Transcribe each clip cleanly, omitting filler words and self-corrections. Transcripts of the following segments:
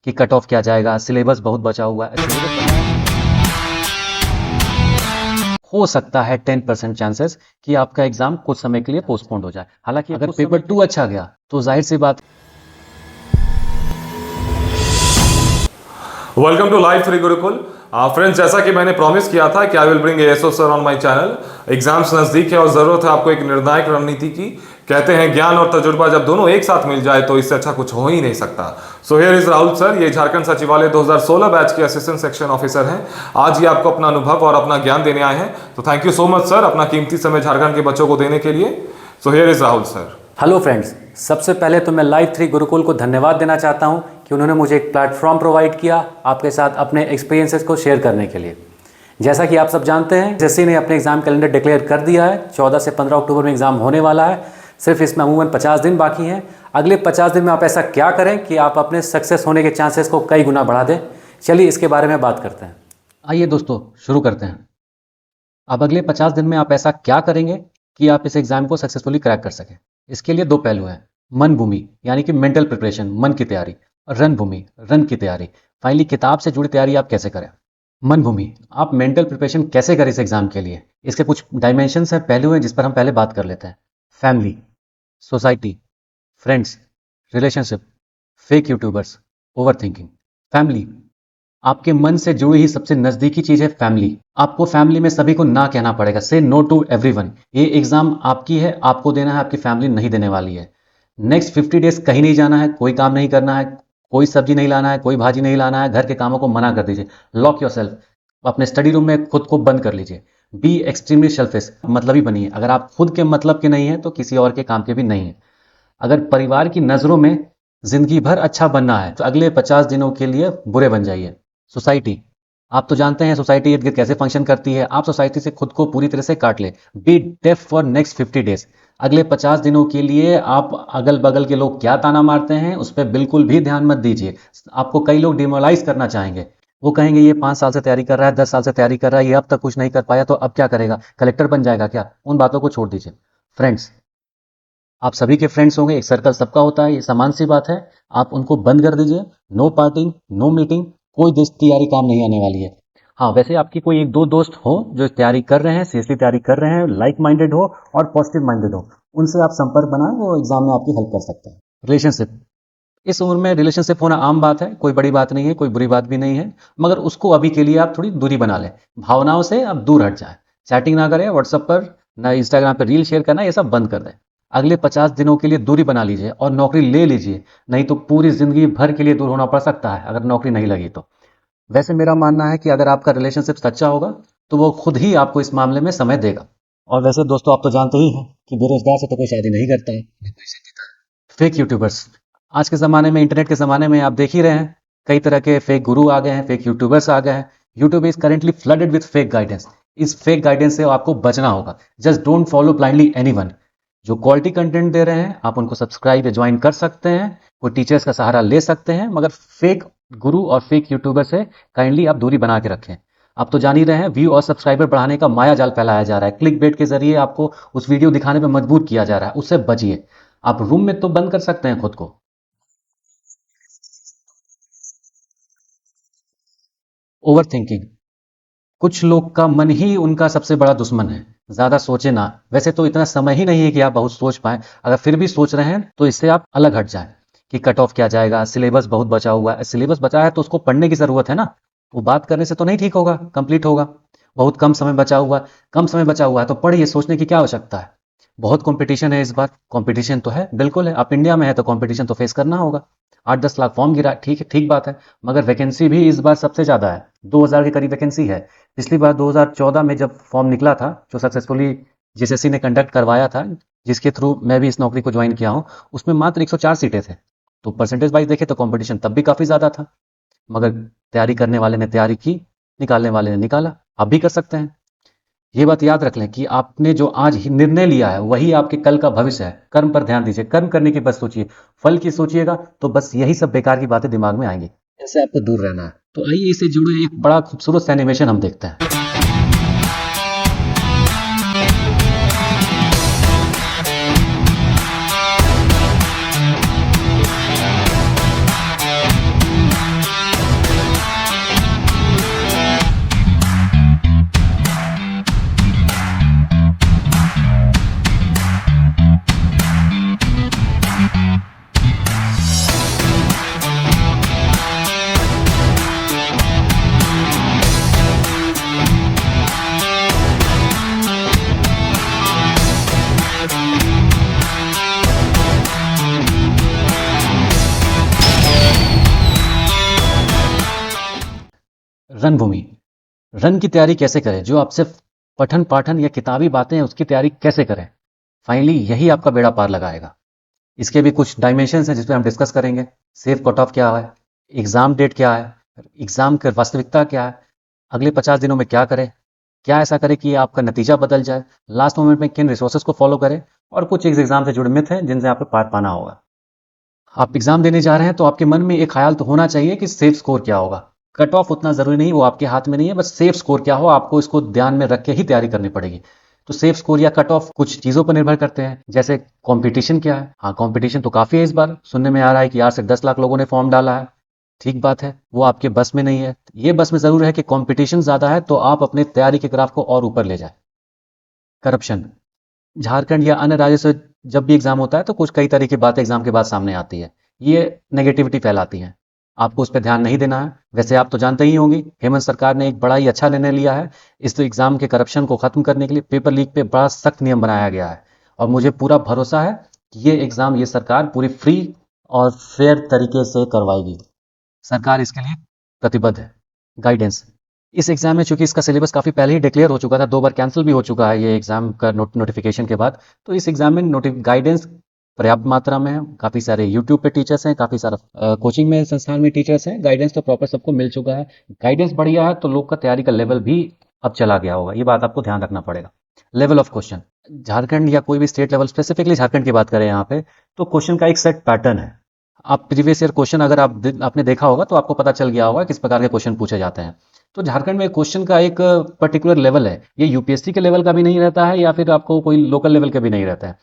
कि cut off क्या जाएगा, सिलेबस बहुत बचा हुआ है। हो सकता है 10% चांसेस कि आपका एग्जाम कुछ समय के लिए पोस्टपोन्ड हो जाए। हालांकि अगर पेपर 2 अच्छा गया तो जाहिर सी बात। Welcome to live three Gurukul. Friends, जैसा कि मैंने प्रॉमिस किया था कि I will bring ASO sir on my channel. Exams नज़दीक है और ज़रूरत है आपको एक निर्णायक रणनीति की। कहते हैं ज्ञान और तजुर्बा जब दोनों एक साथ मिल जाए तो इससे अच्छा कुछ हो ही नहीं सकता। So here is Rahul sir. ये झारखंड सचिवालय 2016 बैच के असिस्टेंट सेक्शन ऑफिसर हैं। आज ये आपको अपना अनुभव और अपना ज्ञान देने आए हैं। तो thank you so much sir, अपना कीमती समय झारखंड के बच्चों को देने के लिए। So here is Rahul sir. Hello friends, सबसे पहले तो मैं लाइव थ्री गुरुकुल को धन्यवाद देना चाहता हूं कि उन्होंने मुझे एक प्लेटफॉर्म प्रोवाइड किया आपके साथ अपने एक्सपीरियंसेस को शेयर करने के लिए। जैसा कि आप सब जानते हैं, एसएससी ने अपने एग्ज़ाम कैलेंडर डिक्लेयर कर दिया है। 14 से 15 अक्टूबर में एग्ज़ाम होने वाला है। सिर्फ इसमें अमूमन 50 दिन बाकी हैं। अगले 50 दिन में आप ऐसा क्या करें कि आप अपने सक्सेस होने के चांसेस को कई गुना बढ़ा दें। चलिए इसके बारे में बात करते हैं। आइए दोस्तों शुरू करते हैं। अब अगले 50 दिन में आप ऐसा क्या करेंगे कि आप इस एग्जाम को सक्सेसफुली क्रैक कर सकें। इसके लिए दो पहलू हैं, मन भूमि यानी कि मेंटल प्रिपरेशन, मन की तैयारी, और रण भूमि, रन की तैयारी, फाइनली किताब से जुड़ी तैयारी आप कैसे करें। मन भूमि, आप मेंटल प्रिपरेशन कैसे करें इस एग्जाम के लिए। इसके कुछ डायमेंशंस हैं, पहलू हैं जिस पर हम पहले बात कर लेते हैं। Family, society, friends, relationship, fake YouTubers, over thinking. Family, आपके मन से जुड़ी ही सबसे नजदीकी चीज है फैमिली। आपको फैमिली में सभी को ना कहना पड़ेगा, से नो टू एवरीवन। ये एग्जाम आपकी है, आपको देना है, आपकी फैमिली नहीं देने वाली है। नेक्स्ट 50 डेज कहीं नहीं जाना है, कोई काम नहीं करना है, कोई सब्जी नहीं लाना है, कोई भाजी नहीं लाना है, घर के कामों को मना कर दीजिए। लॉक योर सेल्फ, अपने स्टडी रूम में खुद को बंद कर लीजिए। बी एक्सट्रीमली सेल्फिश, मतलब ही बनिए। अगर आप खुद के मतलब के नहीं है तो किसी और के काम के भी नहीं है। अगर परिवार की नजरों में जिंदगी भर अच्छा बनना है तो अगले 50 दिनों के लिए बुरे बन जाइए। सोसाइटी, आप तो जानते हैं सोसाइटी इर्द गिर्द कैसे फंक्शन करती है। आप सोसाइटी से खुद को पूरी तरह से काट ले। Be deaf for next 50 days. अगले 50 दिनों के लिए आप अगल बगल के लोग क्या ताना मारते हैं उस पर बिल्कुल भी ध्यान मत दीजिए। आपको कई लोग डिमोरलाइज करना चाहेंगे। वो कहेंगे ये 5 साल से तैयारी कर रहा है, 10 साल से तैयारी कर रहा है, ये अब तक कुछ नहीं कर पाया तो अब क्या करेगा, कलेक्टर बन जाएगा क्या। उन बातों को छोड़ दीजिए। फ्रेंड्स, आप सभी के फ्रेंड्स होंगे, एक सर्कल सबका होता है, ये समान सी बात है। आप उनको बंद कर दीजिए। नो पार्टिंग, नो मीटिंग, कोई दोस्त तैयारी काम नहीं आने वाली है। हाँ, वैसे आपकी कोई एक दो दोस्त हो जो तैयारी कर रहे हैं, सीरियसली तैयारी कर रहे हैं, लाइक माइंडेड हो और पॉजिटिव माइंडेड हो, उनसे आप संपर्क बनाएं, वो एग्जाम में आपकी हेल्प कर सकते हैं। रिलेशनशिप, इस उम्र में रिलेशनशिप होना आम बात है, कोई बड़ी बात नहीं है, कोई बुरी बात भी नहीं है, मगर उसको अभी के लिए आप थोड़ी दूरी बना लें। भावनाओं से आप दूर हट जाए। चैटिंग ना करें व्हाट्सएप पर, ना इंस्टाग्राम पर रील शेयर करना, ये सब बंद कर दें। अगले 50 दिनों के लिए दूरी बना लीजिए और नौकरी ले लीजिए, नहीं तो पूरी जिंदगी भर के लिए दूर होना पड़ सकता है अगर नौकरी नहीं लगी तो। वैसे मेरा मानना है कि अगर आपका रिलेशनशिप सच्चा होगा तो वो खुद ही आपको इस मामले में समय देगा। और वैसे दोस्तों, आप तो जानते ही हैं कि बेरोजगार से तो कोई शादी नहीं करता है। फेक यूट्यूबर्स, आज के ज़माने में, इंटरनेट के ज़माने में आप देख ही रहे हैं, कई तरह के फेक गुरु आ गए हैं, फेक यूट्यूबर्स आ गए हैं। YouTube is currently flooded with fake guidance. इस फेक गाइडेंस से आपको बचना होगा। Just don't follow blindly anyone. जो क्वालिटी कंटेंट दे रहे हैं आप उनको सब्सक्राइब या ज्वाइन कर सकते हैं, कोई टीचर्स का सहारा ले सकते हैं, मगर फेक गुरु और फेक यूट्यूबर से काइंडली आप दूरी बना के रखें। आप तो जान ही रहे हैं, व्यू और सब्सक्राइबर बढ़ाने का माया जाल फैलाया जा रहा है। क्लिक बेट के जरिए आपको उस वीडियो दिखाने पर मजबूर किया जा रहा है, उससे बचिए। आप रूम में तो बंद कर सकते हैं खुद को। ओवर थिंकिंग, कुछ लोग का मन ही उनका सबसे बड़ा दुश्मन है। ज्यादा सोचे ना। वैसे तो इतना समय ही नहीं है कि आप बहुत सोच पाए, अगर फिर भी सोच रहे हैं तो इससे आप अलग हट जाएं कि कट ऑफ क्या जाएगा, सिलेबस बहुत बचा हुआ है। सिलेबस बचा है तो उसको पढ़ने की जरूरत है ना, वो बात करने से तो नहीं ठीक होगा, कंप्लीट होगा। बहुत कम समय बचा हुआ है, कम समय बचा हुआ है तो पढ़िए, सोचने की क्या आवश्यकता है। बहुत कंपटीशन है इस बार। कंपटीशन तो है, बिल्कुल है, आप इंडिया में है तो कंपटीशन तो फेस करना होगा। 8-10 लाख फॉर्म गिरा, ठीक है, ठीक बात है, मगर वैकेंसी भी इस बार सबसे ज्यादा है। 2000 के करीब वैकेंसी है। पिछली बार 2014 में जब फॉर्म निकला था, जो सक्सेसफुली जीएसएससी ने कंडक्ट करवाया था, जिसके थ्रू मैं भी इस नौकरी को ज्वाइन किया हूँ, उसमें मात्र 104 सीटें थे। तो परसेंटेज वाइज देखे तो कंपटीशन तब भी काफी ज्यादा था, मगर तैयारी करने वाले ने तैयारी की, निकालने वाले ने निकाला। आप भी कर सकते हैं। ये बात याद रख लें कि आपने जो आज ही निर्णय लिया है वही आपके कल का भविष्य है। कर्म पर ध्यान दीजिए, कर्म करने की बस सोचिए। फल की सोचिएगा तो बस यही सब बेकार की बातें दिमाग में आएंगी, इनसे आपको दूर रहना है। तो आइए इससे जुड़े एक बड़ा खूबसूरत सा एनिमेशन हम देखते हैं। रणभूमि। रन की तैयारी कैसे करें, जो आप सिर्फ पठन पाठन या किताबी बातें हैं उसकी तैयारी कैसे करें, फाइनली यही आपका बेड़ा पार लगाएगा। इसके भी कुछ डायमेंशंस हैं जिस पे हम डिस्कस करेंगे। सेफ कट ऑफ क्या है, एग्जाम डेट क्या है, एग्जाम की वास्तविकता क्या है, अगले 50 दिनों में क्या करें, क्या ऐसा करें कि आपका नतीजा बदल जाए, लास्ट मोमेंट में किन रिसोर्सेज को फॉलो करें, और कुछ इस एग्जाम से जुड़े मिथ हैं जिनसे आपको पार पाना होगा। आप एग्जाम देने जा रहे हैं तो आपके मन में एक ख्याल तो होना चाहिए कि सेफ स्कोर क्या होगा। कट ऑफ उतना जरूरी नहीं, वो आपके हाथ में नहीं है, बस सेफ स्कोर क्या हो आपको इसको ध्यान में रख के ही तैयारी करनी पड़ेगी। तो सेफ स्कोर या कट ऑफ कुछ चीजों पर निर्भर करते हैं, जैसे कंपटीशन क्या है। हाँ, कंपटीशन तो काफी है, इस बार सुनने में आ रहा है कि 8 से 10 लाख लोगों ने फॉर्म डाला है। ठीक बात है, वो आपके बस में नहीं है। ये बस में जरूर है कि कंपटीशन ज्यादा है तो आप अपने तैयारी के ग्राफ को और ऊपर ले जाए। करप्शन, झारखंड या अन्य राज्य से जब भी एग्जाम होता है तो कुछ कई तरह की बातें एग्जाम के बाद सामने आती है, ये नेगेटिविटी फैलाती हैं। आपको उस पर ध्यान नहीं देना है। वैसे आप तो जानते ही होंगे, हेमंत सरकार ने एक बड़ा ही अच्छा निर्णय लिया है। इस एग्जाम के करप्शन को खत्म करने के लिए पेपर लीक पे बड़ा सख्त नियम बनाया गया है, और मुझे पूरा भरोसा है कि ये एग्जाम ये सरकार पूरी फ्री और फेयर तरीके से करवाएगी। सरकार इसके लिए प्रतिबद्ध है। गाइडेंस, इस एग्जाम में चूंकि इसका सिलेबस काफ़ी पहले ही डिक्लेयर हो चुका था, 2 बार कैंसिल भी हो चुका है ये एग्जाम का नोटिफिकेशन के बाद, तो इस एग्जाम में गाइडेंस पर्याप्त मात्रा में है। काफ़ी सारे यूट्यूब पे टीचर्स हैं, काफ़ी सारा कोचिंग में संस्थान में टीचर्स हैं, गाइडेंस तो प्रॉपर सबको मिल चुका है। गाइडेंस बढ़िया है तो लोग का तैयारी का लेवल भी अब चला गया होगा, ये बात आपको ध्यान रखना पड़ेगा। लेवल ऑफ क्वेश्चन, झारखंड या कोई भी स्टेट लेवल, स्पेसिफिकली झारखंड की बात करें यहाँ पे, तो क्वेश्चन का एक सेट पैटर्न है। आप प्रीवियस ईयर क्वेश्चन अगर आपने देखा होगा तो आपको पता चल गया होगा किस प्रकार के क्वेश्चन पूछे जाते हैं। तो झारखंड में क्वेश्चन का एक पर्टिकुलर लेवल है, ये यूपीएससी के लेवल का भी नहीं रहता है या फिर आपको कोई लोकल लेवल का भी नहीं रहता है।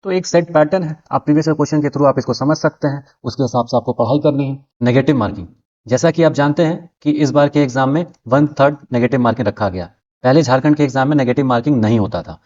तो एक सेट पैटर्न है, आप प्रीवियस ईयर क्वेश्चन के थ्रू आप इसको समझ सकते हैं, उसके हिसाब से आपको पढ़ाई करनी है। नेगेटिव मार्किंग, जैसा कि आप जानते हैं कि इस बार के एग्जाम में 1/3 नेगेटिव मार्किंग रखा गया। पहले झारखंड के एग्जाम में नेगेटिव मार्किंग नहीं होता था,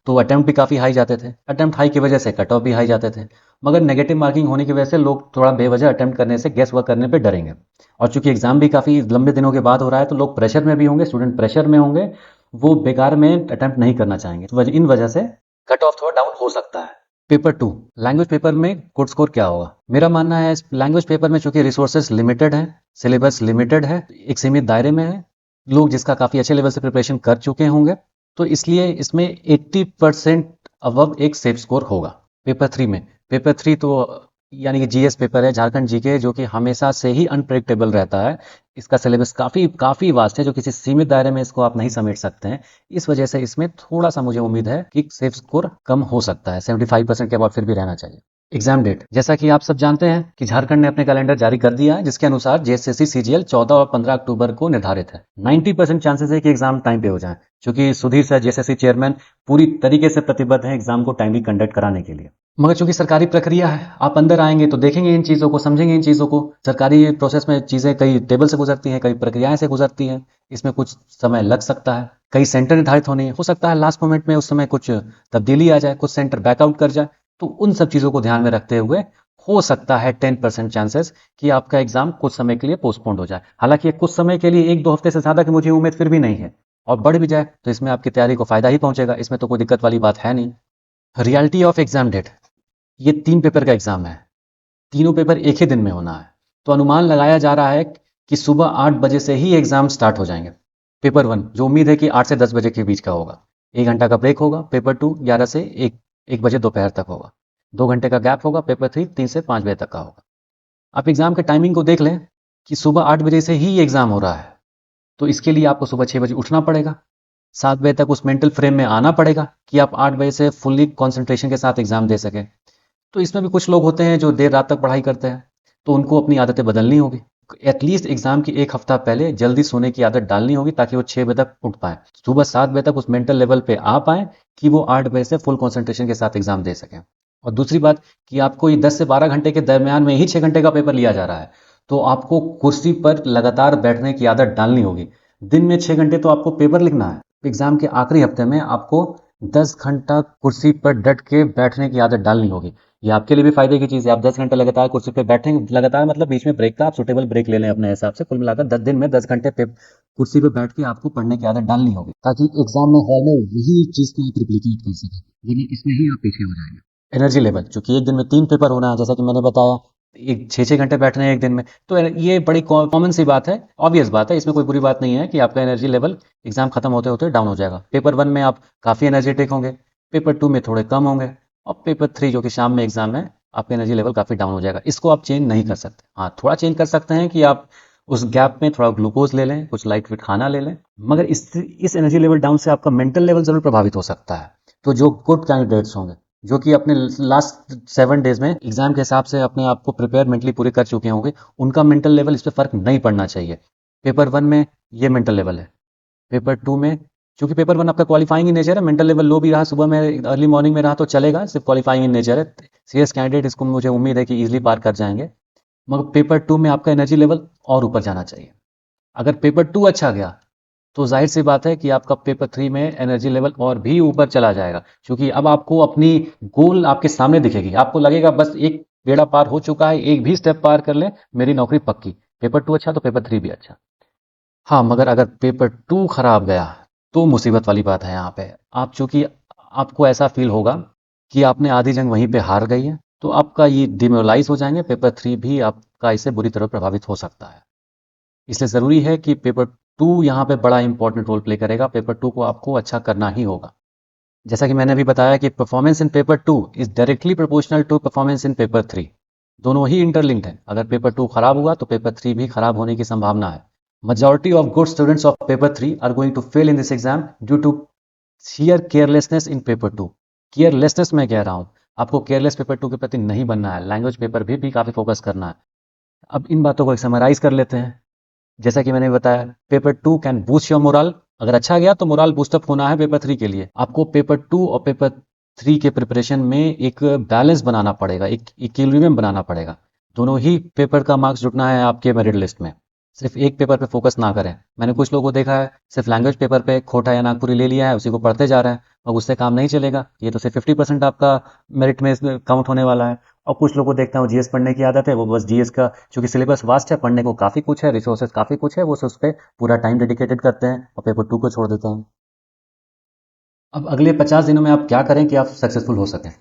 तो अटेम्प्ट भी काफ़ी हाई जाते थे। अटेम्प्ट हाई की वजह से कट ऑफ भी हाई जाते थे, मगर नेगेटिव मार्किंग होने की वजह से लोग थोड़ा बेवजह अटेम्प्ट करने से, गेस वर्क करने पे डरेंगे। और चूंकि एग्जाम भी काफ़ी लंबे दिनों के बाद हो रहा है तो लोग प्रेशर में भी होंगे, स्टूडेंट प्रेशर में होंगे, वो बेकार में अटेम्प्ट नहीं करना चाहेंगे, तो इन वजह से कट ऑफ थोड़ा डाउन हो सकता है। पेपर 2, लैंग्वेज पेपर में गुड स्कोर क्या होगा। मेरा मानना है इस लैंग्वेज पेपर में चूंकि रिसोर्सेज लिमिटेड है, सिलेबस लिमिटेड है, एक सीमित दायरे में है, लोग जिसका काफ़ी अच्छे लेवल से प्रिपरेशन कर चुके होंगे, तो इसलिए इसमें 80% अबव एक सेफ स्कोर होगा। पेपर 3 तो यानी कि जीएस पेपर है, झारखंड जीके, जो कि हमेशा से ही अनप्रेडिक्टेबल रहता है। इसका सिलेबस काफ़ी काफ़ी वास्ट है, जो किसी सीमित दायरे में इसको आप नहीं समेट सकते हैं। इस वजह से इसमें थोड़ा सा मुझे उम्मीद है कि सेफ स्कोर कम हो सकता है, 75% के बाद फिर भी रहना चाहिए। एग्जाम डेट, जैसा कि आप सब जानते हैं कि झारखंड ने अपने कैलेंडर जारी कर दिया है, जिसके अनुसार जेएसएससी सीजीएल 14 और 15 अक्टूबर को निर्धारित है। 90% चांसेस है कि एग्जाम टाइम पे हो जाए, क्योंकि सुधीर सर जेएसएससी चेयरमैन पूरी तरीके से प्रतिबद्ध हैं एग्जाम को टाइमली कंडक्ट कराने के लिए। मगर चूंकि सरकारी प्रक्रिया है, आप अंदर आएंगे तो देखेंगे इन चीज़ों को, समझेंगे इन चीज़ों को। सरकारी प्रोसेस में चीज़ें कई टेबल से गुजरती हैं, कई प्रक्रियाएं से गुजरती हैं, इसमें कुछ समय लग सकता है, कई सेंटर निर्धारित होने हैं, हो सकता है लास्ट मोमेंट में उस समय कुछ तब्दीली आ जाए, कुछ सेंटर बैकआउट कर जाए। तो उन सब चीज़ों को ध्यान में रखते हुए हो सकता है 10% चांसेस कि आपका एग्जाम कुछ समय के लिए पोस्टपोन्ड हो जाए। हालांकि ये कुछ समय के लिए 1-2 हफ्ते से ज़्यादा की मुझे उम्मीद फिर भी नहीं है, और बढ़ भी जाए तो इसमें आपकी तैयारी को फायदा ही पहुंचेगा, इसमें तो कोई दिक्कत वाली बात है नहीं। रियलिटी ऑफ एग्जाम डेट, ये 3 पेपर का एग्जाम है, तीनों पेपर एक ही दिन में होना है, तो अनुमान लगाया जा रहा है कि सुबह 8 बजे से ही एग्जाम स्टार्ट हो जाएंगे। पेपर 1 जो उम्मीद है कि 8 से 10 बजे के बीच का होगा, 1 घंटा का ब्रेक होगा। पेपर 2 11 से 1 बजे दोपहर तक होगा, 2 घंटे का गैप होगा। पेपर 3 3 से 5 बजे तक का होगा। आप एग्जाम के टाइमिंग को देख लें कि सुबह 8 बजे से ही एग्जाम हो रहा है, तो इसके लिए आपको सुबह 6 बजे उठना पड़ेगा, 7 बजे तक उस मेंटल फ्रेम में आना पड़ेगा कि आप 8 बजे से फुल्ली कॉन्सेंट्रेशन के साथ एग्जाम दे सकें। तो इसमें भी कुछ लोग होते हैं जो देर रात तक पढ़ाई करते हैं, तो उनको अपनी आदतें बदलनी होगी। एटलीस्ट एग्जाम की 1 हफ्ता पहले जल्दी सोने की आदत डालनी होगी, ताकि वो 6 बजे तक उठ पाए, सुबह 7 बजे तक उस मेंटल लेवल पे आ पाए कि वो 8 बजे से फुल कॉन्सेंट्रेशन के साथ एग्जाम दे सकें। और दूसरी बात कि आपको ये 10 से 12 घंटे के दरमियान में ही 6 घंटे का पेपर लिया जा रहा है, तो आपको कुर्सी पर लगातार बैठने की आदत डालनी होगी। दिन में 6 घंटे तो आपको पेपर लिखना है, एग्जाम के आखिरी हफ्ते में आपको 10 घंटा कुर्सी पर डट के बैठने की आदत डालनी होगी। ये आपके लिए भी फायदे की चीज़ है, आप 10 घंटे लगातार कुर्सी पे बैठेंगे, लगातार मतलब बीच में ब्रेक का आप सुटेबल ब्रेक ले लें अपने हिसाब से। कुल मिलाकर 10 दिन में 10 घंटे पे कुर्सी पे बैठ के आपको पढ़ने की आदत डालनी होगी, ताकि एग्जाम में हॉल में वही चीज़ को आप रिप्लीकेट कर सकें, वरना इसमें ही आप पीछे हो जाएंगे। एनर्जी लेवल, चूंकि एक दिन में 3 पेपर होना है, जैसा कि मैंने बताया, एक 6-6 घंटे बैठना है एक दिन में, तो ये बड़ी कॉमन सी बात है, ऑब्वियस बात है, इसमें कोई बुरी बात नहीं है कि आपका एनर्जी लेवल एग्जाम खत्म होते होते डाउन हो जाएगा। पेपर 1 में आप काफ़ी एनर्जेटिक होंगे, पेपर 2 में थोड़े कम होंगे, और पेपर 3 जो कि शाम में एग्जाम है, आपका एनर्जी लेवल काफ़ी डाउन हो जाएगा। इसको आप चेंज नहीं कर सकते। हाँ, थोड़ा चेंज कर सकते हैं कि आप उस गैप में थोड़ा ग्लूकोज ले लें, कुछ लाइट वेट खाना ले लें, मगर इस एनर्जी लेवल डाउन से आपका मेंटल लेवल ज़रूर प्रभावित हो सकता है। तो जो गुड कैंडिडेट्स होंगे, जो कि अपने लास्ट 7 डेज में एग्जाम के हिसाब से अपने आप को प्रिपेयर मेंटली पूरे कर चुके होंगे, उनका मेंटल लेवल इस पर फर्क नहीं पड़ना चाहिए। पेपर 1 में ये मेंटल लेवल है, पेपर 2 में चूंकि पेपर 1 आपका क्वालिफाइंग इन नेचर है, मेंटल लेवल लो भी रहा सुबह में, अर्ली मॉर्निंग में रहा तो चलेगा, सिर्फ क्वालिफाइंग इन नेचर है। सीएस कैंडिडेट इसको मुझे उम्मीद है कि इजीली पार कर जाएंगे, मगर पेपर 2 में आपका एनर्जी लेवल और ऊपर जाना चाहिए। अगर पेपर 2 अच्छा गया तो जाहिर सी बात है कि आपका पेपर 3 में एनर्जी लेवल और भी ऊपर चला जाएगा, क्योंकि अब आपको अपनी गोल आपके सामने दिखेगी, आपको लगेगा बस एक बेड़ा पार हो चुका है, एक भी स्टेप पार कर ले मेरी नौकरी पक्की। पेपर 2 अच्छा तो पेपर 3 भी अच्छा। हाँ, मगर अगर पेपर 2 खराब गया तो मुसीबत वाली बात है यहाँ पे। आप चूंकि आपको ऐसा फील होगा कि आपने आधी जंग वहीं पे हार गई है, तो आपका ये डिमोरलाइज हो जाएंगे, पेपर 3 भी आपका इससे बुरी तरह प्रभावित हो सकता है। इसलिए ज़रूरी है कि पेपर 2 यहाँ पे बड़ा इंपॉर्टेंट रोल प्ले करेगा, पेपर 2 को आपको अच्छा करना ही होगा। जैसा कि मैंने अभी बताया कि performance in paper 2 is directly proportional to performance in paper 3। दोनों ही इंटरलिंक्ड है, अगर पेपर 2 खराब हुआ तो पेपर 3 भी खराब होने की संभावना है। Majority of good students of paper 3 are going to fail in this exam due to sheer carelessness in paper 2। Carelessness मैं कह रहा हूँ, आपको केयरलेस पेपर 2 के प्रति नहीं बनना है, लैंग्वेज पेपर भी काफ़ी फोकस करना है। अब इन बातों को एक समराइज कर लेते हैं। जैसा कि मैंने बताया, paper 2 can boost your moral, अगर अच्छा गया तो मोरल बूस्टअप होना है पेपर 3 के लिए। आपको पेपर 2 और पेपर 3 के प्रिपरेशन में एक बैलेंस बनाना पड़ेगा, एक इक्विलिब्रियम बनाना पड़ेगा। दोनों ही पेपर का मार्क्स जुटना है आपके मेरिट लिस्ट में, सिर्फ एक पेपर पे फोकस ना करें। मैंने कुछ लोगों को देखा है सिर्फ लैंग्वेज पेपर पे खोटा या नागपुरी ले लिया है, उसी को पढ़ते जा रहे हैं, और उससे काम नहीं चलेगा। ये तो सिर्फ 50% आपका मेरिट में काउंट होने वाला है। और कुछ लोगों को देखता हूँ जीएस पढ़ने की आदत है, वो बस जीएस का, चूंकि सिलेबस वास्ट है, पढ़ने को काफ़ी कुछ है, रिसोर्सेज काफ़ी कुछ है, वो उस पर पूरा टाइम डेडिकेटेड करते हैं और पेपर 2 को छोड़ देते हैं। अब अगले 50 दिनों में आप क्या करें कि आप सक्सेसफुल हो सकें?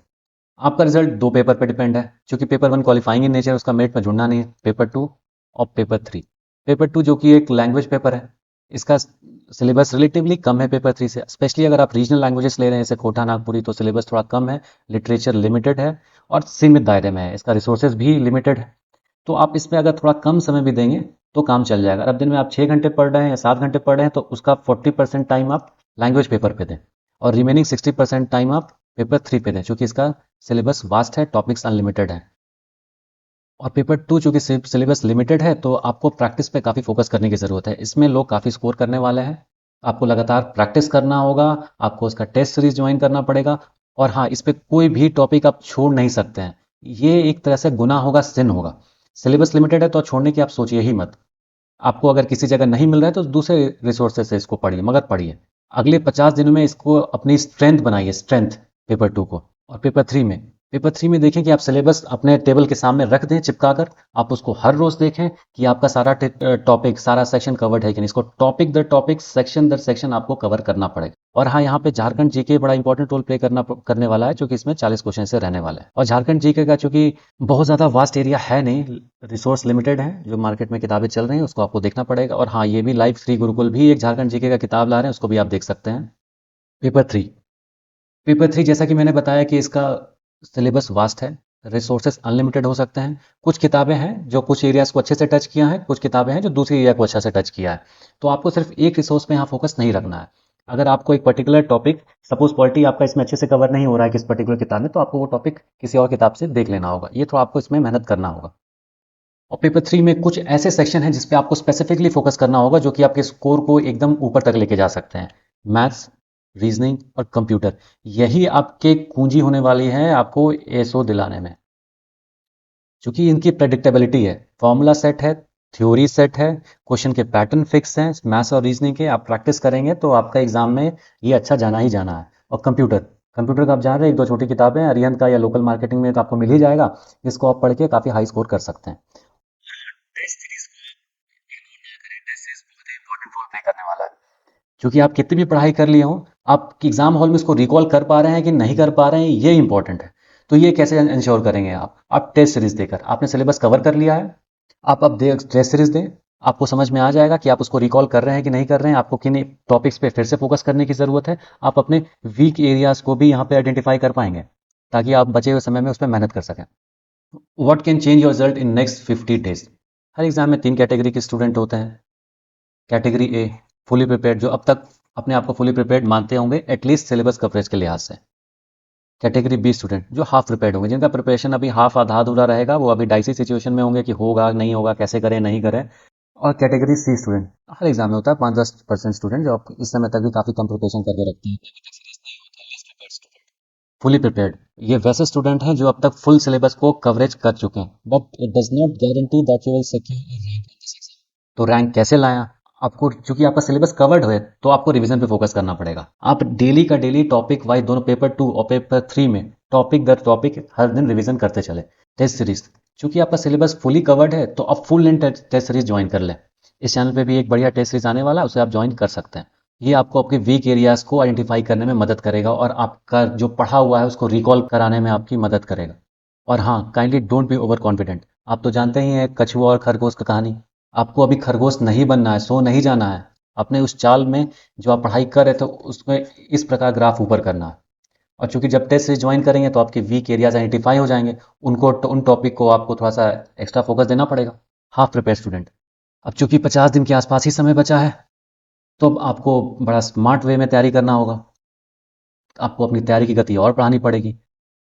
आपका रिजल्ट 2 पेपर पे डिपेंड है, क्योंकि पेपर 1 क्वालिफाइंग इन नेचर, उसका मेरिट में जुड़ना नहीं है। पेपर 2 और पेपर 3। पेपर 2 जो कि एक लैंग्वेज पेपर है, इसका सिलेबस रिलेटिवली कम है पेपर 3 से, स्पेशली अगर आप रीजनल लैंग्वेजेस ले रहे हैं जैसे कोटा नागपुरी, तो सिलेबस थोड़ा कम है, लिटरेचर लिमिटेड है और सीमित दायरे में है, इसका रिसोर्सेज भी लिमिटेड है। तो आप इसमें अगर थोड़ा कम समय भी देंगे तो काम चल जाएगा। अब दिन में आप 6 घंटे पढ़ रहे हैं या 7 घंटे पढ़ रहे हैं, तो उसका 40% टाइम आप लैंग्वेज पेपर पे दें, और रिमेनिंग 60% टाइम आप पेपर 3 पे दें, क्योंकि इसका सिलेबस वास्ट है, टॉपिक्स अनलिमिटेड है। और पेपर 2 चूंकि सिलेबस लिमिटेड है, तो आपको प्रैक्टिस पे काफ़ी फोकस करने की ज़रूरत है। इसमें लोग काफ़ी स्कोर करने वाले हैं, आपको लगातार प्रैक्टिस करना होगा, आपको उसका टेस्ट सीरीज ज्वाइन करना पड़ेगा। और हाँ, इस पे कोई भी टॉपिक आप छोड़ नहीं सकते हैं, ये एक तरह से गुनाह होगा, सिन होगा। सिलेबस लिमिटेड है तो छोड़ने की आप सोचिए ही मत। आपको अगर किसी जगह नहीं मिल रहा है तो दूसरे रिसोर्सेज से इसको पढ़िए, मगर पढ़िए। अगले 50 दिनों में इसको अपनी स्ट्रेंथ बनाइए, स्ट्रेंथ पेपर 2 को। और पेपर 3 में देखें कि आप सिलेबस अपने टेबल के सामने रख दें चिपका कर, आप उसको हर रोज देखें कि आपका सारा टॉपिक, सारा सेक्शन कवर्ड है कि नहीं। इसको टॉपिक दर टॉपिक, सेक्शन दर सेक्शन आपको कवर करना पड़ेगा। और हाँ, यहाँ पे झारखंड जीके बड़ा इंपॉर्टेंट रोल प्ले करने वाला है, क्योंकि इसमें 40 क्वेश्चन से रहने वाला है। और झारखंड जीके का चूंकि बहुत ज़्यादा वास्ट एरिया है नहीं, रिसोर्स लिमिटेड है, जो मार्केट में किताबें चल रही हैं उसको आपको देखना पड़ेगा। और हाँ, ये भी लाइव 3 गुरुकुल भी एक झारखंड जीके का किताब ला रहे हैं, उसको भी आप देख सकते हैं। पेपर 3 जैसा कि मैंने बताया कि इसका सिलेबस वास्ट है, रिसोर्सेज अनलिमिटेड हो सकते हैं। कुछ किताबें हैं जो कुछ एरियाज को अच्छे से टच किया है, कुछ किताबें हैं जो दूसरी एरिया को अच्छा से टच किया है। तो आपको सिर्फ एक रिसोर्स पे यहाँ फोकस नहीं रखना है। अगर आपको एक पर्टिकुलर टॉपिक, सपोज पॉलिटी आपका इसमें अच्छे से कवर नहीं हो रहा है किस पर्टिकुलर किताब में, तो आपको वो टॉपिक किसी और किताब से देख लेना होगा। ये तो आपको इसमें मेहनत करना होगा। और पेपर 3 में कुछ ऐसे सेक्शन हैं जिसपे आपको स्पेसिफिकली फोकस करना होगा, जो कि आपके स्कोर को एकदम ऊपर तक लेके जा सकते हैं। मैथ्स, रीजनिंग और कंप्यूटर, यही आपके कुंजी होने वाली है आपको एसओ दिलाने में, क्योंकि इनकी प्रेडिक्टेबिलिटी है, फॉर्मूला सेट है, थ्योरी सेट है, क्वेश्चन के पैटर्न फिक्स हैं। मैथ्स और रीजनिंग के आप प्रैक्टिस करेंगे तो आपका एग्जाम में ये अच्छा जाना ही जाना है। और कंप्यूटर का आप जान रहे हैं, 1-2 छोटी किताबें हैं, अरिहंत का या लोकल मार्केटिंग में तो आपको मिल ही जाएगा, इसको आप पढ़ के काफ़ी हाई स्कोर कर सकते हैं। टेस्ट सीरीज को इग्नोर ना करें, टेस्ट सीरीज बहुत ही इंपॉर्टेंट रोल प्ले करने वाला है। क्योंकि आप कितनी भी पढ़ाई कर लिए हो, आप एग्जाम हॉल में इसको रिकॉल कर पा रहे हैं कि नहीं कर पा रहे हैं, ये इंपॉर्टेंट है। तो ये कैसे इंश्योर करेंगे आप टेस्ट सीरीज देकर। आपने सिलेबस कवर कर लिया है, आप अब टेस्ट सीरीज दें, आपको समझ में आ जाएगा कि आप उसको रिकॉल कर रहे हैं कि नहीं कर रहे हैं, आपको किन टॉपिक्स पे फिर से फोकस करने की ज़रूरत है। आप अपने वीक एरियाज को भी यहाँ पे आइडेंटिफाई कर पाएंगे ताकि आप बचे हुए समय में उस पर मेहनत कर सकें। What can change your result in next 50 days. Her exam में 3 कैटेगरी के स्टूडेंट होते हैं। कैटेगरी ए, फुली प्रिपेयर्ड, जो अब तक अपने आप को फुली प्रिपेयर्ड मानते होंगे एटलीस्ट सिलेबस कवरेज के लिहाज से। कैटेगरी बी स्टूडेंट, जो हाफ प्रिपेयर्ड होंगे, जिनका प्रिपरेशन अभी हाफ आधा अधूरा रहेगा, वो अभी डाइसी सिचुएशन में होंगे कि होगा नहीं होगा, कैसे करें नहीं करें। और कैटेगरी सी स्टूडेंट, हर एग्जाम में होता है 5-10% स्टूडेंट जो इस समय तक भी काफ़ी कम प्रिपरेशन करके रखते हैं। फुली प्रिपेयर्ड, ये वैसे स्टूडेंट हैं जो अब तक फुल सिलेबस को कवरेज कर चुके हैं, but it does not guarantee that you will secure a rank in this exam. तो रैंक कैसे लाया? आपको, चूंकि आपका सिलेबस कवर्ड है, तो आपको रिवीजन पे फोकस करना पड़ेगा। आप डेली का डेली टॉपिक वाइज दोनों पेपर 2 और पेपर 3 में टॉपिक दर टॉपिक हर दिन रिवीजन करते चले। टेस्ट सीरीज, चूंकि आपका सिलेबस फुली कवर्ड है तो आप full length test series join कर लें। इस चैनल पे भी एक बढ़िया टेस्ट सीरीज आने वाला है, उसे आप ज्वाइन कर सकते हैं। ये आपको आपके वीक एरियाज को आइडेंटिफाई करने में मदद करेगा और आपका जो पढ़ा हुआ है उसको रिकॉल कराने में आपकी मदद करेगा। और हाँ, kindly don't be over confident. आप तो जानते ही हैं कछुआ और खरगोश का कहानी। आपको अभी खरगोश नहीं बनना है, सो नहीं जाना है। अपने उस चाल में जो आप पढ़ाई कर रहे थे उसमें इस प्रकार ग्राफ ऊपर करना है। और चूंकि जब टेस्ट सीरीज ज्वाइन करेंगे तो आपके वीक एरियाज आइडेंटिफाई हो जाएंगे, उनको उन टॉपिक को आपको थोड़ा सा एक्स्ट्रा फोकस देना पड़ेगा। हाफ प्रिपेयर स्टूडेंट, अब चूंकि 50 दिन के आसपास ही समय बचा है, तो अब आपको बड़ा स्मार्ट वे में तैयारी करना होगा। आपको अपनी तैयारी की गति और बढ़ानी पड़ेगी।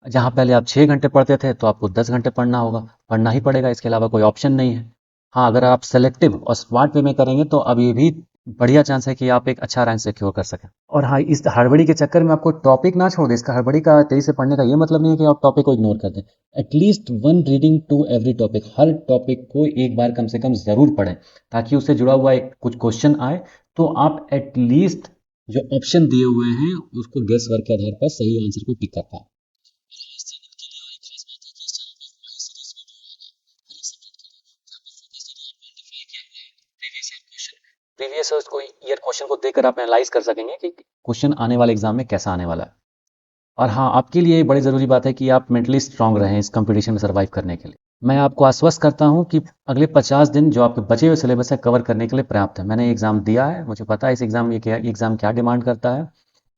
जहाँ पहले आप 6 घंटे पढ़ते थे तो आपको 10 घंटे पढ़ना होगा, पढ़ना ही पड़ेगा, इसके अलावा कोई ऑप्शन नहीं है। हाँ, अगर आप सेलेक्टिव और स्मार्ट वे में करेंगे तो अब ये भी बढ़िया चांस है कि आप एक अच्छा रैंक सिक्योर कर सकें। और हाँ, इस हड़बड़ी के चक्कर में आपको टॉपिक ना छोड़ दें। इसका हड़बड़ी का तेजी से पढ़ने का ये मतलब नहीं है कि आप टॉपिक को इग्नोर कर दें। At least 1 reading to every topic, हर टॉपिक को एक बार कम से कम ज़रूर पढ़ें ताकि उससे जुड़ा हुआ एक कुछ क्वेश्चन आए तो आप एटलीस्ट जो ऑप्शन दिए हुए हैं उसको गेस वर्क के आधार पर सही आंसर को पिक कर पाए। प्रीवियस ईयर क्वेश्चन को देखकर आप एनालाइज कर सकेंगे कि क्वेश्चन आने वाले एग्जाम में कैसा आने वाला है। और हाँ, आपके लिए बड़ी ज़रूरी बात है कि आप मेंटली स्ट्रांग रहें इस कंपटीशन में सर्वाइव करने के लिए। मैं आपको आश्वस्त करता हूँ कि अगले 50 दिन जो आपके बचे हुए सिलेबस है कवर करने के लिए पर्याप्त है। मैंने एग्ज़ाम दिया है, मुझे पता है इस एग्ज़ाम क्या डिमांड करता है।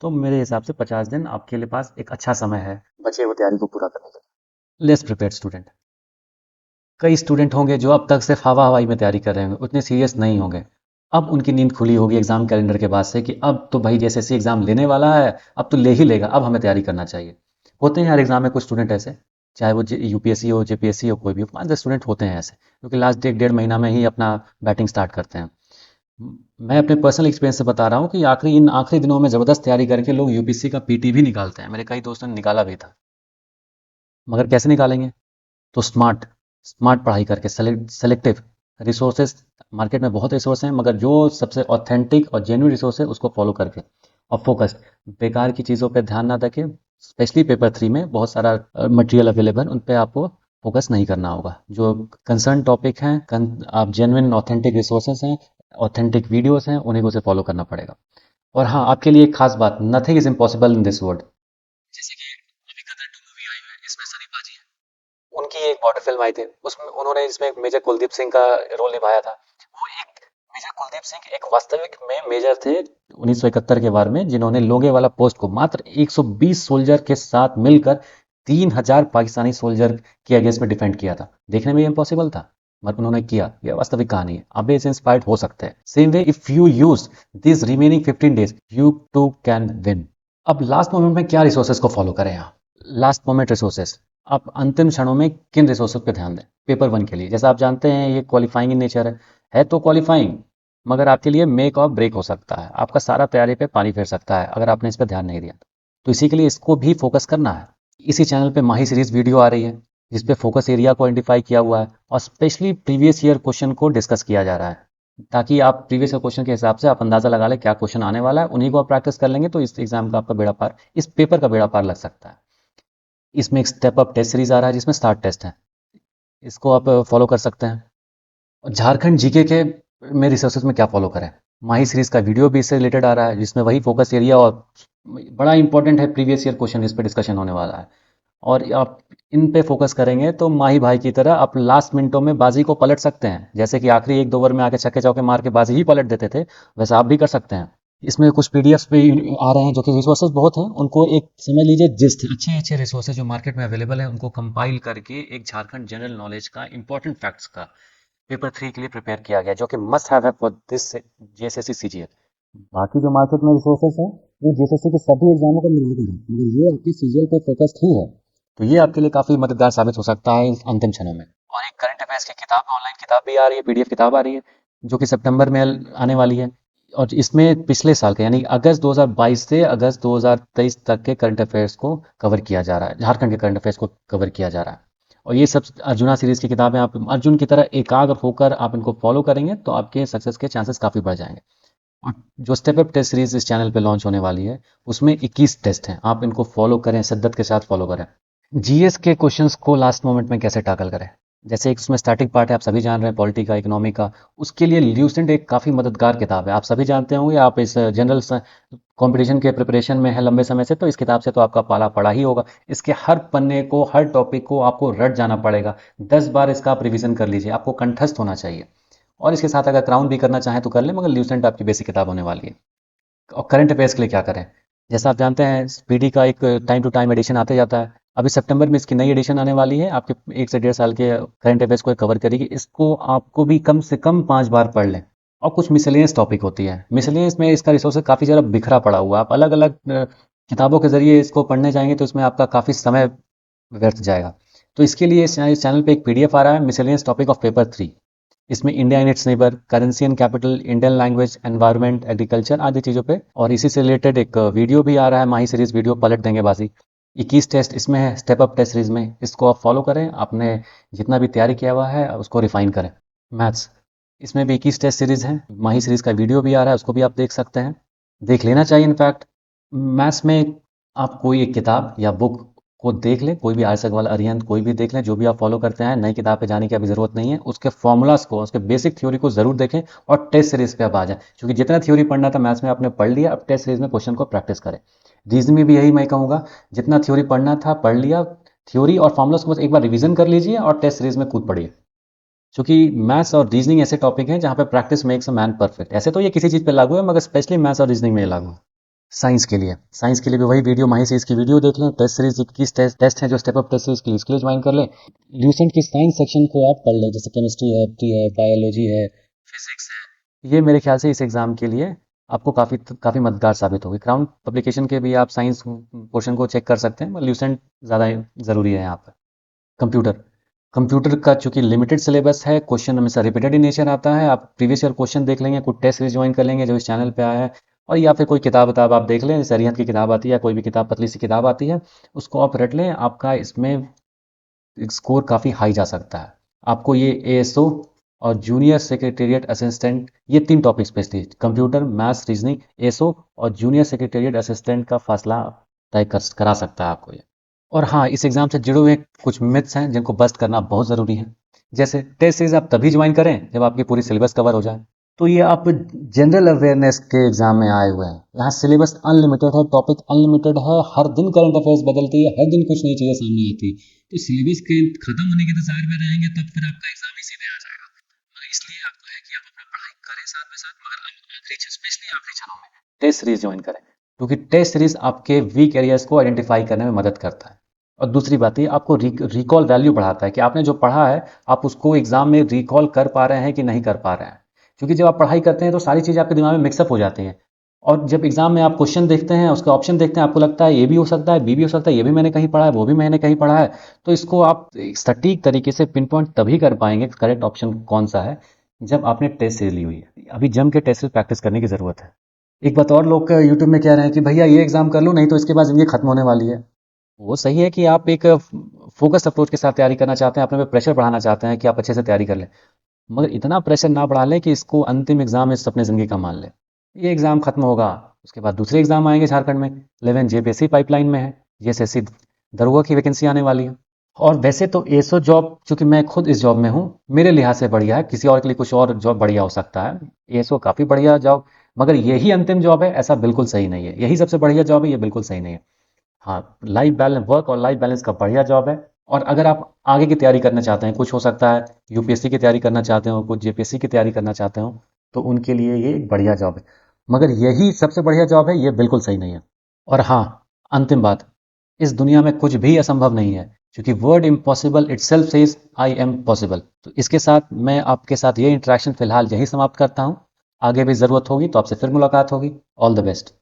तो मेरे हिसाब से 50 दिन आपके लिए पास एक अच्छा समय है बचे हुए तैयारी को पूरा करने के लिए। लेस प्रिपेयर्ड स्टूडेंट, कई स्टूडेंट होंगे जो अब तक सिर्फ हवा हवाई में तैयारी कर रहे होंगे, उतने सीरियस नहीं होंगे। अब उनकी नींद खुली होगी एग्जाम कैलेंडर के बाद से कि अब तो भाई जैसे एसएससी एग्जाम लेने वाला है, अब तो ले ही लेगा, अब हमें तैयारी करना चाहिए। होते हैं हर एग्जाम में कुछ स्टूडेंट ऐसे, चाहे वो यूपीएससी हो, जेपीएससी हो, कोई भी हो, 5-10 स्टूडेंट होते हैं ऐसे, क्योंकि लास्ट 1-1.5 महीना में ही अपना बैटिंग स्टार्ट करते हैं। मैं अपने पर्सनल एक्सपीरियंस से बता रहा हूँ कि इन आखिरी दिनों में ज़बरदस्त तैयारी करके लोग यूपीएससी का पीटी भी निकालते हैं। मेरे कई दोस्तों ने निकाला भी था। मगर कैसे निकालेंगे? तो स्मार्ट स्मार्ट पढ़ाई करके, सेलेक्टिव रिसोर्सेज, मार्केट में बहुत रिसोर्स हैं, मगर जो सबसे ऑथेंटिक और जेन्युइन रिसोर्स है उसको फॉलो करके, और फोकस्ड, बेकार की चीज़ों पे ध्यान ना देके। स्पेशली पेपर 3 में बहुत सारा मटेरियल अवेलेबल, उन पे आपको फोकस नहीं करना होगा। जो कंसर्न टॉपिक हैं, आप जेन्युइन ऑथेंटिक रिसोर्सेज हैं, ऑथेंटिक वीडियोस हैं, उन्हीं को से फॉलो करना पड़ेगा। और हाँ, आपके लिए एक खास बात, nothing is impossible in this world. जैसे कि अभी गदर 2 मूवी आई है, इसमें सनी पाजी है, उनकी एक बॉर्डर फिल्म आई थी, उसमें उन्होंने इसमें मेजर कुलदीप सिंह का रोल निभाया था। वो एक मेजर कुलदीप सिंह एक वास्तविक में मेजर थे 1971 के वार में, जिन्होंने लोंगेवाला पोस्ट को मात्र 120 सोल्जर के साथ मिलकर 3000 पाकिस्तानी सोल्जर के अगेंस्ट में डिफेंड किया था। देखने में इम्पॉसिबल था, मगर उन्होंने किया। यह वास्तविक कहानी है, आप भी इससे इंस्पायर्ड हो सकते हैं। Same way, if you use this remaining 15 days, you too can win. अब लास्ट मोमेंट में क्या रिसोर्सेज को फॉलो करें? यहाँ लास्ट मोमेंट रिसोर्सेज, आप अंतिम क्षणों में किन रिसोर्सेज पे ध्यान दें? पेपर 1 के लिए, जैसा आप जानते हैं ये क्वालिफाइंग इन नेचर है तो क्वालिफाइंग, मगर आपके लिए मेक और ब्रेक हो सकता है। आपका सारा तैयारी पे पानी फेर सकता है अगर आपने इस पर ध्यान नहीं दिया। तो इसी के लिए इसको भी फोकस करना है। इसी चैनल पे माही सीरीज वीडियो आ रही है जिसपे फोकस एरिया को आइडेंटिफाई किया हुआ है और स्पेशली प्रीवियस ईयर क्वेश्चन को डिस्कस किया जा रहा है, ताकि आप प्रीवियस ईयर क्वेश्चन के हिसाब से आप अंदाजा लगा लें क्या क्वेश्चन आने वाला है। उन्हीं को आप प्रैक्टिस कर लेंगे तो इस एग्जाम का आपका बेड़ा पार, इस पेपर का बेड़ा पार लग सकता है। इसमें एक स्टेप अप टेस्ट सीरीज आ रहा है जिसमें स्टार्ट टेस्ट है, इसको आप फॉलो कर सकते हैं। और झारखंड जीके के में रिसोर्सेज में क्या फॉलो करें? माही सीरीज का वीडियो भी इससे रिलेटेड आ रहा है जिसमें वही फोकस एरिया और बड़ा इंपॉर्टेंट है प्रीवियस ईयर क्वेश्चन, इस पर डिस्कशन होने वाला है। और आप इन पे फोकस करेंगे तो माही भाई की तरह आप लास्ट मिनटों में बाजी को पलट सकते हैं। जैसे कि आखिरी 1-2 ओवर में आके छक्के चौके मार के बाजी ही पलट देते थे, वैसा आप भी कर सकते हैं। इसमें कुछ पीडीएफ्स भी आ रहे हैं जो कि रिसोर्सेज बहुत हैं, उनको एक समझ लीजिए जिस्ट अच्छे अच्छे रिसोर्सेज जो मार्केट में अवेलेबल है उनको कंपाइल करके एक झारखंड जनरल नॉलेज का इंपॉर्टेंट फैक्ट्स का पेपर 3 के लिए प्रिपेयर किया गया, जो कि मस्ट हैव है फॉर दिस जेएसएससी सीजीएल। बाकी जो मार्केट में रिसोर्सेस है वो जेएसएससी के सभी एग्जामों को मिलाकर है, मगर ये आपकी सीजीएल पे फोकस्ड ही है, तो ये आपके लिए काफी मददगार साबित हो सकता है इस अंतिम क्षणों में। और एक करंट अफेयर्स की किताब, ऑनलाइन किताब भी आ रही है, पीडीएफ किताब आ रही है, जो कि सितंबर में आने वाली है। और इसमें पिछले साल के यानी अगस्त 2022 से अगस्त 2023 तक के करंट अफेयर्स को कवर किया जा रहा है, झारखंड के करंट अफेयर्स को कवर किया जा रहा है। और ये सब अर्जुना सीरीज की किताबें, आप अर्जुन की तरह एकाग्र होकर आप इनको फॉलो करेंगे तो आपके सक्सेस के चांसेस काफ़ी बढ़ जाएंगे। और जो स्टेप अप टेस्ट सीरीज इस चैनल पे लॉन्च होने वाली है उसमें 21 टेस्ट हैं, आप इनको फॉलो करें, शिद्दत के साथ फॉलो करें। जीएस के क्वेश्चंस को लास्ट मोमेंट में कैसे टैकल करें, जैसे एक उसमें स्टैटिक पार्ट है, आप सभी जान रहे हैं, पॉलिटी का, इकोनॉमी का, उसके लिए ल्यूसेंट एक काफ़ी मददगार किताब है। आप सभी जानते होंगे, आप इस जनरल कंपटीशन के प्रिपरेशन में है लंबे समय से, तो इस किताब से तो आपका पाला पड़ा ही होगा। इसके हर पन्ने को, हर टॉपिक को आपको रट जाना पड़ेगा, 10 बार इसका आप रिविजन कर लीजिए, आपको कंठस्थ होना चाहिए। और इसके साथ अगर क्राउन भी करना चाहें तो कर ले, मगर ल्यूसेंट आपकी बेसिक किताब होने वाली है। और करंट अफेयर्स के लिए क्या करें, जैसा आप जानते हैं पीडी का एक टाइम टू टाइम एडिशन आते जाता है। अभी सितंबर में इसकी नई एडिशन आने वाली है, आपके 1 से 1.5 साल के करंट अफेयर्स को कवर करेगी। इसको आपको भी कम से कम 5 बार पढ़ लें। और कुछ मिसलेनियस टॉपिक होती है, मिसलेनियस में इसका रिसोर्स काफ़ी ज़्यादा बिखरा पड़ा हुआ है, आप अलग अलग किताबों के जरिए इसको पढ़ने जाएंगे तो इसमें आपका काफ़ी समय व्यर्थ जाएगा। तो इसके लिए इस चैनल पे एक पीडीएफ आ रहा है, मिसलेनियस टॉपिक ऑफ पेपर 3। इसमें India in its neighbour, currency and capital, Indian language, environment, agriculture आदि चीज़ों पे, और इसी से रिलेटेड एक वीडियो भी आ रहा है, माही सीरीज वीडियो पलट देंगे बाजी। 21 टेस्ट इसमें है, स्टेप अप टेस्ट सीरीज में, इसको आप फॉलो करें, आपने जितना भी तैयारी किया हुआ है उसको रिफाइन करें। मैथ्स, इसमें भी 21 टेस्ट सीरीज है, माही सीरीज का वीडियो भी आ रहा है, उसको भी आप देख सकते हैं, देख लेना चाहिए इनफैक्ट। मैथ्स में आप कोई एक किताब या बुक को देख लें, कोई भी आयसक वाला अरिहंत कोई भी देख लें, जो भी आप फॉलो करते हैं, नई किताब पे जाने की अभी ज़रूरत नहीं है, उसके फॉर्मूलाज को, उसके बेसिक थ्योरी को ज़रूर देखें और टेस्ट सीरीज पे आप आ जाएं, क्योंकि जितना थ्योरी पढ़ना था मैथ्स में आपने पढ़ लिया, अब टेस्ट सीरीज में क्वेश्चन को प्रैक्टिस करें। रीजनिंग में भी यही मैं कहूँगा, जितना थ्योरी पढ़ना था पढ़ लिया, थ्योरी और फॉर्मूलाज को बस एक बार रिवीजन कर लीजिए और टेस्ट सीरीज में कूद पड़िए, क्योंकि मैथ्स और रीजनिंग ऐसे टॉपिक हैं जहाँ पे practice makes a man perfect. ऐसे तो ये किसी चीज़ पे लागू है, मगर स्पेशली मैथ्स और रीजनिंग में ये लागू है। साइंस के लिए भी वही वीडियो, माही सीरीज की वीडियो देख लें, टेस्ट सीरीज 21 टेस्ट हैं जो स्टेप अप टेस्ट सीरीज के लिए, इसके लिए ज्वाइन कर लें। ल्यूसेंट की साइंस सेक्शन को आप पढ़ लें, जैसे केमिस्ट्री है, बायोलॉजी है, फिजिक्स है, ये मेरे ख्याल से इस एग्जाम के लिए आपको काफ़ी काफ़ी मददगार साबित होगी। क्राउन पब्लिकेशन के भी आप साइंस पोर्शन को चेक कर सकते हैं, मगर ल्यूसेंट ज़्यादा ज़रूरी है यहाँ पर। कंप्यूटर कंप्यूटर का चूंकि लिमिटेड सिलेबस है, क्वेश्चन हमेशा रिपीटेड इन नेचर आता है, आप प्रीवियस ईयर क्वेश्चन देख लेंगे, कुछ टेस्ट सीरीज ज्वाइन कर लेंगे जो इस चैनल पे आया है, और या फिर कोई किताब आप देख लें, जैसे अरिहंत की किताब आती है या कोई भी किताब, पतली सी किताब आती है, उसको आप रट लें, आपका इसमें स्कोर काफ़ी हाई जा सकता है। आपको ये एएसओ और जूनियर सेक्रेटेरिएट असिस्टेंट, ये 3 topics specially computer, maths, reasoning, ASO और जूनियर सेक्रेटेरिएट असिस्टेंट का फासला तय करा सकता है आपको ये। और हाँ, इस एग्जाम से जुड़े हुए कुछ मिथ्स हैं जिनको बस्ट करना बहुत ज़रूरी है। जैसे टेस्ट सीरीज आप तभी ज्वाइन करें जब आपकी पूरी सिलेबस कवर हो जाए, तो ये आप जनरल अवेयरनेस के एग्जाम में आए हुए हैं, यहाँ सिलेबस अनलिमिटेड है, टॉपिक अनलिमिटेड है, हर दिन करंट अफेयर्स बदलती है, हर दिन कुछ नई चीज़ें सामने आती है, तो सिलेबस के खत्म होने के इंतजार में रहेंगे तब फिर आपका एग्जाम ही सीधे आ जाएगा। मगर इसलिए आपको है कि आप अपना पढ़ाई करें साथ में साथ, मगर स्पेशली आखिरी क्षणों में टेस्ट सीरीज ज्वाइन करें, क्योंकि टेस्ट सीरीज आपके वीक एरियाज को आइडेंटिफाई करने में मदद करता है। और दूसरी बात ये आपको रिकॉल वैल्यू बढ़ाता है कि आपने जो पढ़ा है आप उसको एग्जाम में रिकॉल कर पा रहे हैं कि नहीं कर पा रहे हैं, क्योंकि जब आप पढ़ाई करते हैं तो सारी चीज़ें आपके दिमाग में मिक्सअप हो जाती हैं, और जब एग्जाम में आप क्वेश्चन देखते हैं, उसके ऑप्शन देखते हैं, आपको लगता है ये भी हो सकता है, बी भी हो सकता है, ये भी मैंने कहीं पढ़ा है, वो भी मैंने कहीं पढ़ा है, तो इसको आप सटीक तरीके से पिन पॉइंट तभी कर पाएंगे करेक्ट ऑप्शन कौन सा है, जब आपने टेस्ट सीरीज ली हुई है। अभी जम के टेस्ट सीरीज प्रैक्टिस करने की ज़रूरत है। एक बात और, लोग यूट्यूब में कह रहे हैं कि भैया ये एग्जाम कर लो, नहीं तो इसके बाद ज़िंदगी खत्म होने वाली है। वो सही है कि आप एक फोकस्ड अप्रोच के साथ तैयारी करना चाहते हैं, अपने पे प्रेशर बढ़ाना चाहते हैं कि आप अच्छे से तैयारी कर लें, मगर इतना प्रेशर ना बढ़ा लें कि इसको अंतिम एग्जाम इस अपने ज़िंदगी का मान लें। ये एग्ज़ाम खत्म होगा, उसके बाद दूसरे एग्जाम आएंगे झारखंड में, 11 जेपीएससी पाइपलाइन में है, जेएसएससी दरोगा की वैकेंसी आने वाली है। और वैसे तो एसओ जॉब, चूंकि मैं खुद इस जॉब में हूँ, मेरे लिहाज से बढ़िया है, किसी और के लिए कुछ और जॉब बढ़िया हो सकता है, एसओ काफ़ी बढ़िया जॉब, मगर यही अंतिम जॉब है ऐसा बिल्कुल सही नहीं है, यही सबसे बढ़िया जॉब है ये बिल्कुल सही नहीं है। हाँ, लाइफ बैलेंस, वर्क और लाइफ बैलेंस का बढ़िया जॉब है। और अगर आप आगे की तैयारी करना चाहते हैं, कुछ हो सकता है यूपीएससी की तैयारी करना चाहते हो, कुछ जेपीएससी की तैयारी करना चाहते हो, तो उनके लिए ये एक बढ़िया जॉब है। मगर यही सबसे बढ़िया जॉब है, ये बिल्कुल सही नहीं है। और हाँ, अंतिम बात, इस दुनिया में कुछ भी असंभव नहीं है, क्योंकि word impossible it self says I am possible. तो इसके साथ मैं आपके साथ ये इंटरेक्शन फिलहाल यही समाप्त करता हूँ। आगे भी ज़रूरत होगी तो आपसे फिर मुलाकात होगी। All the best.